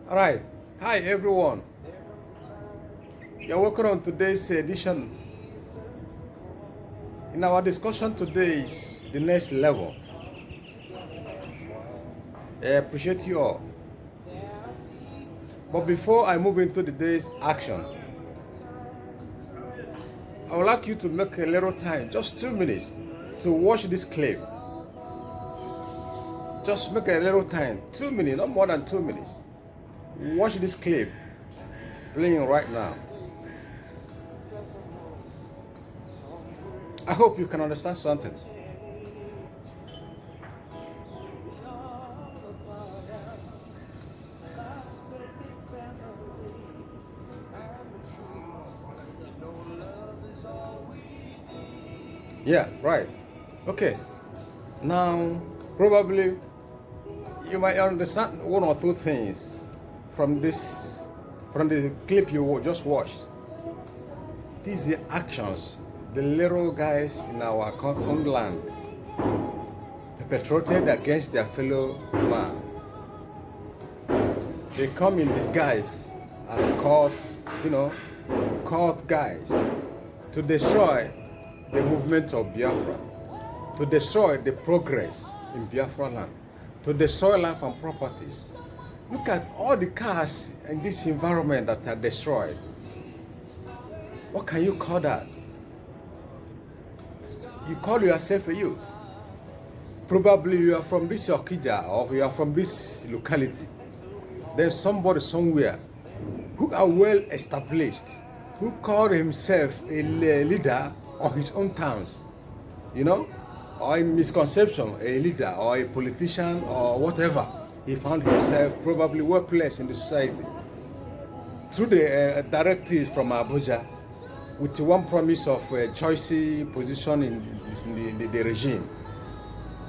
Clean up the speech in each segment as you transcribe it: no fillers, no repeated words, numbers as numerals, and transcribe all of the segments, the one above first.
All right. Hi, everyone. You're welcome on today's edition. In our discussion today is the next level. I appreciate you all. But before I move into today's action, I would like you to make a little time, just 2 minutes, to watch this clip. Just make a little time, 2 minutes, not more than 2 minutes. Watch this clip playing right now. I hope you can understand something. Yeah, right. Okay. Now, probably you might understand one or two things from the clip you just watched. These are actions the little guys in our homeland perpetrated against their fellow man. They come in disguise as cult guys to destroy the movement of Biafra, to destroy the progress in Biafra land, to destroy life and properties. Look at all the cars in this environment that are destroyed. What can you call that? You call yourself a youth. Probably you are from this Okija or you are from this locality. There's somebody somewhere who are well established, who called himself a leader of his own towns, or in misconception, a leader or a politician or whatever. He found himself probably well placed in the society. Through the directives from Abuja, with one promise of a choicy position in the regime,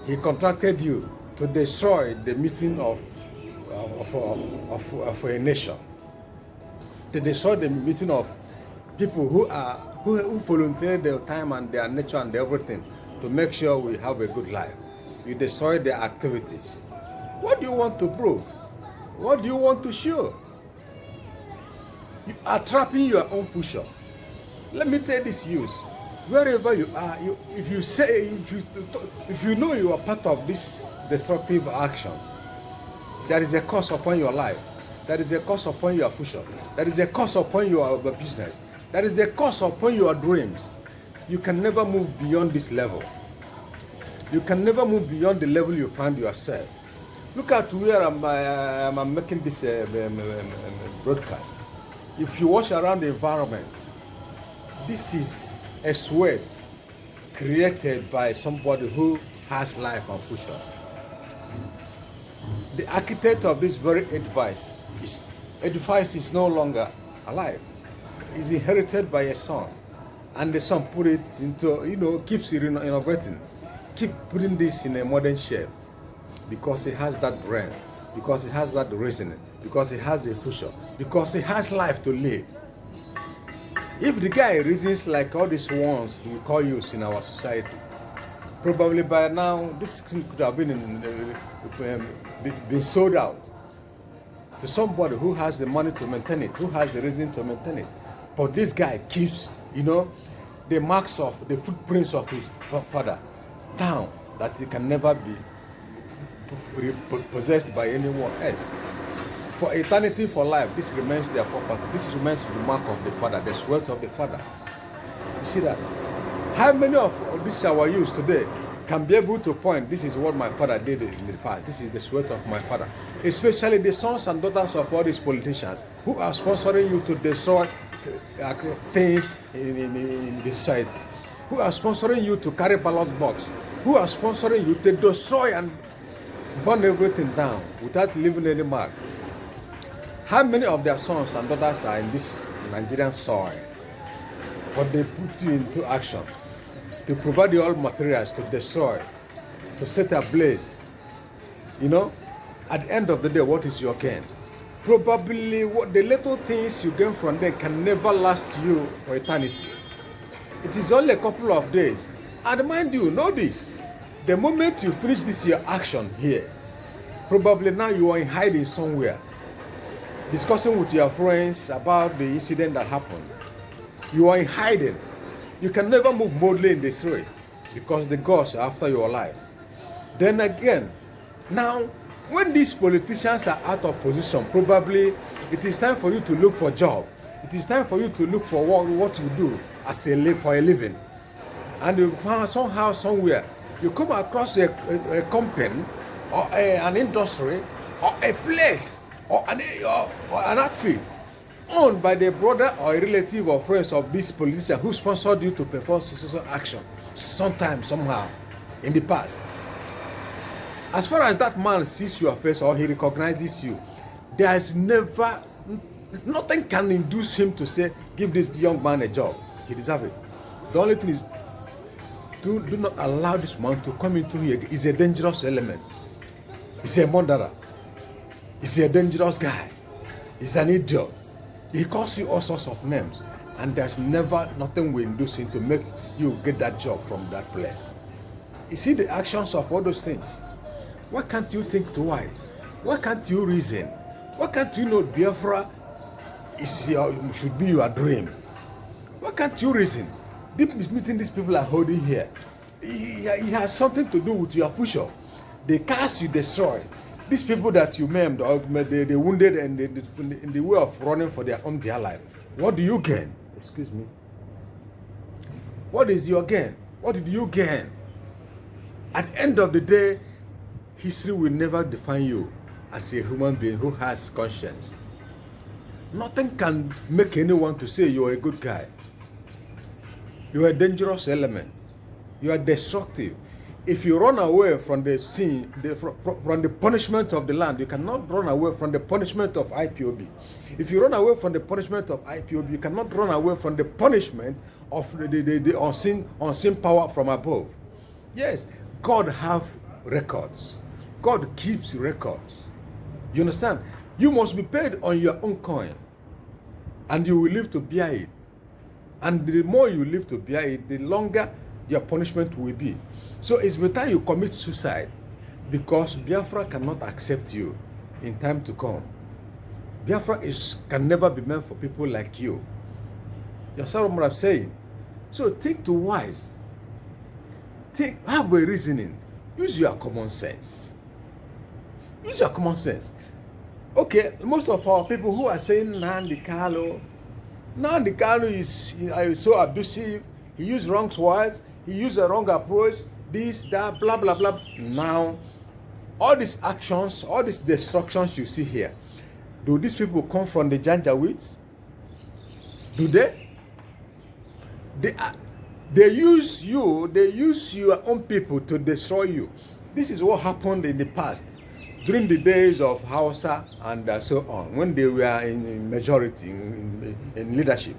he contracted you to destroy the meeting of a nation, to destroy the meeting of people who volunteer their time and their nature and everything to make sure we have a good life. You destroy their activities. What do you want to prove? What do you want to show? You are trapping your own future. Let me tell this use. Wherever you are, if you know you are part of this destructive action, there is a cost upon your life. There is a cost upon your future. There is a cost upon your business. There is a cost upon your dreams. You can never move beyond this level. You can never move beyond the level you find yourself. Look at where I'm making this broadcast. If you watch around the environment, this is a sweat created by somebody who has life and future. The architect of this very edifice is no longer alive. It's inherited by a son, and the son put it into, keeps innovating, keep putting this in a modern shape, because he has that brain, because he has that reasoning, because he has a future, because he has life to live. If the guy reasons like all these ones we call youths in our society, probably by now this thing could have been sold out to somebody who has the money to maintain it, who has the reasoning to maintain it. But this guy keeps, the marks of the footprints of his father down, that he can never be possessed by anyone else. For eternity, for life, this remains their property. This remains the mark of the father, the sweat of the father. You see that? How many of these our youth today can be able to point, this is what my father did in the past, this is the sweat of my father? Especially the sons and daughters of all these politicians who are sponsoring you to destroy things in the society, who are sponsoring you to carry ballot box, who are sponsoring you to destroy and burn everything down without leaving any mark. How many of their sons and daughters are in this Nigerian soil? But they put you into action to provide you all materials to destroy, to set ablaze. At the end of the day, what is your gain? Probably what the little things you gain from them can never last you for eternity. It is only a couple of days. And mind you, know this. The moment you finish this your action here, probably now you are in hiding somewhere. discussing with your friends about the incident that happened. You are in hiding. You can never move boldly in the street because the gods are after your life. Then again, now, when these politicians are out of position, probably it is time for you to look for a job. It is time for you to look for what you do as for a living. And you find somehow, somewhere, you come across a company or an industry or a place or an outfit owned by the brother or a relative or friends of this politician who sponsored you to perform social action sometime, somehow, in the past. As far as that man sees your face or he recognizes you, there is never, nothing can induce him to say, give this young man a job. He deserves it. The only thing is, do not allow this man to come into here. He's a dangerous element. He's a murderer. He's a dangerous guy. He's an idiot. He calls you all sorts of names. And there's never nothing will induce him to make you get that job from that place. You see the actions of all those things. Why can't you think twice? Why can't you reason? Why can't you know Biafra should be your dream? Why can't you reason? This meeting these people are holding here, it has something to do with your future. The cars you destroy, these people that you maimed or they wounded and in the way of running for their own dear life, what do you gain? Excuse me. What is your gain? What did you gain? At the end of the day, history will never define you as a human being who has conscience. Nothing can make anyone to say you're a good guy. You are a dangerous element. You are destructive. If you run away from the scene, from the punishment of the land, you cannot run away from the punishment of IPOB. If you run away from the punishment of IPOB, you cannot run away from the punishment of the unseen power from above. Yes, God have records. God keeps records. You understand? You must be paid on your own coin, and you will live to bear it. And the more you live to bear it, the longer your punishment will be. So it's better you commit suicide, because Biafra cannot accept you in time to come. Biafra can never be meant for people like you. You understand what I'm saying? So think twice. Have a reasoning. Use your common sense. Use your common sense. Okay, most of our people who are saying Nnamdi Kanu is so abusive, he used wrong words, he used a wrong approach, this, that, blah, blah, blah. Now, all these actions, all these destructions you see here, do these people come from the Janjaweeds? Do they? They use your own people to destroy you. This is what happened in the past, during the days of Hausa and so on, when they were in majority, in leadership.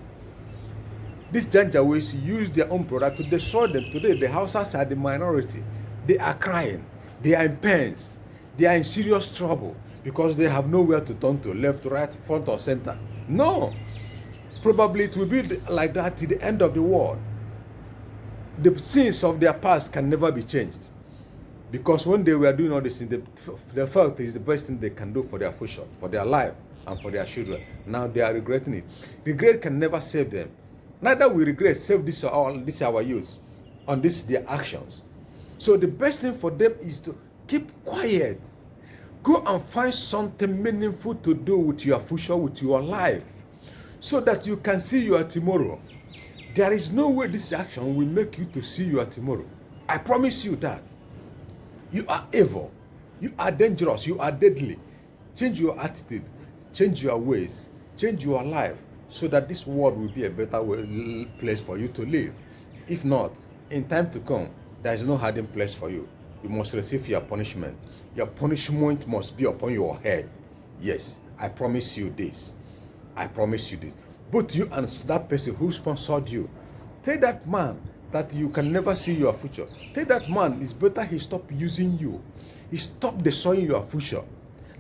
These Janjaweeds used their own product to destroy them. Today, the Hausas are the minority. They are crying. They are in pains. They are in serious trouble because they have nowhere to turn to, left, right, front, or center. No. Probably it will be like that till the end of the world. The sins of their past can never be changed. Because when they were doing all this, they felt it is the best thing they can do for their future, for their life, and for their children. Now they are regretting it. Regret can never save them. Neither will regret save this our youth on their actions. So the best thing for them is to keep quiet. Go and find something meaningful to do with your future, with your life, so that you can see your tomorrow. There is no way this action will make you to see your tomorrow. I promise you that. You are evil. You are dangerous. You are deadly. Change your attitude. Change your ways. Change your life, so that this world will be a better place for you to live. If not, in time to come, there is no hiding place for you. You must receive your punishment. Your punishment must be upon your head. Yes, I promise you this. I promise you this. Both you and that person who sponsored you, tell that man that you can never see your future. Tell that man it's better he stop using you. He stop destroying your future.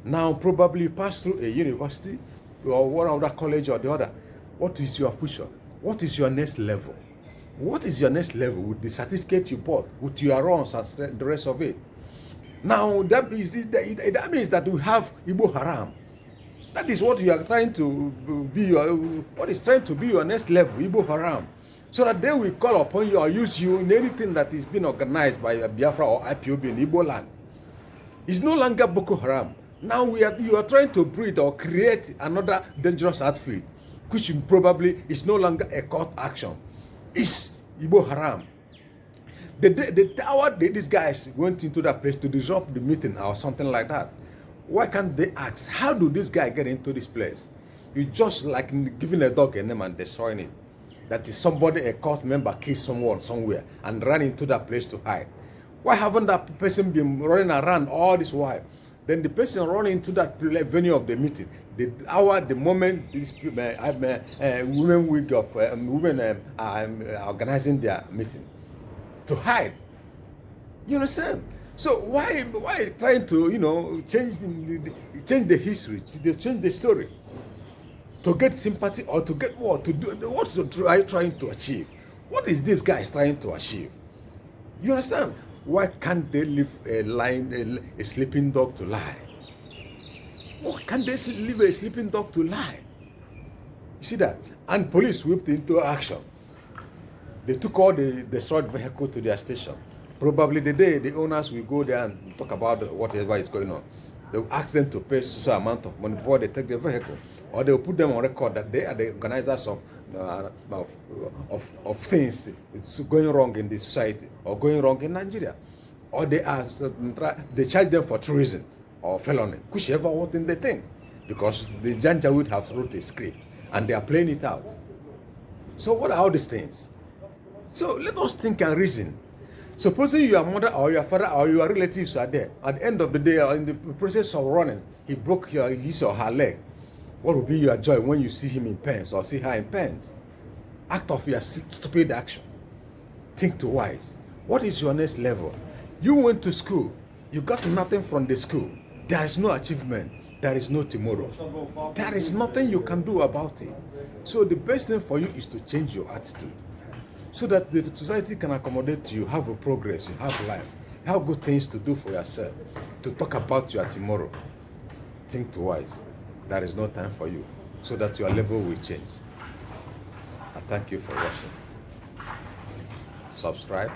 Now probably you pass through a university or one other college or the other. What is your future? What is your next level? What is your next level with the certificate you bought, with your runs and the rest of it? Now that means that we have Igbo Haram. That is what you are trying to be what is trying to be your next level, Igbo Haram. So that they will call upon you or use you in anything that is being organized by Biafra or IPOB in Igbo land. It's no longer Boko Haram. Now you are trying to breed or create another dangerous outfit, which probably is no longer a court action. It's Igbo Haram. The hour these guys went into that place to disrupt the meeting or something like that, why can't they ask, how do this guy get into this place? You just like giving a dog a name and destroying it. That is somebody, a court member, killed someone somewhere and ran into that place to hide. Why haven't that person been running around all this while? Then the person running into that venue of the meeting, the moment these women week of women are organizing their meeting, to hide. You understand? So why trying to change the history, change the story, to get sympathy or to get what to do? What are you trying to achieve? What is this guy trying to achieve? You understand? Why can't they leave a sleeping dog to lie? Why can't they leave a sleeping dog to lie? You see that? And police whipped into action. They took all the destroyed vehicle to their station. Probably the day the owners will go there and talk about whatever is going on. They will ask them to pay some amount of money before they take the vehicle. Or they will put them on record that they are the organizers of things going wrong in the society or going wrong in Nigeria. Or they charge them for treason or felony, whichever one thing they think. Because the Janjaweed have wrote a script and they are playing it out. So what are all these things? So let us think and reason. Supposing your mother or your father or your relatives are there, at the end of the day or in the process of running, he broke his or her leg. What will be your joy when you see him in pains or see her in pains? Act of your stupid action. Think twice. What is your next level? You went to school. You got nothing from the school. There is no achievement. There is no tomorrow. There is nothing you can do about it. So the best thing for you is to change your attitude, so that the society can accommodate you, have a progress, you have life, you have good things to do for yourself, to talk about your tomorrow. Think twice. There is no time for you, so that your level will change. I thank you for watching. Subscribe.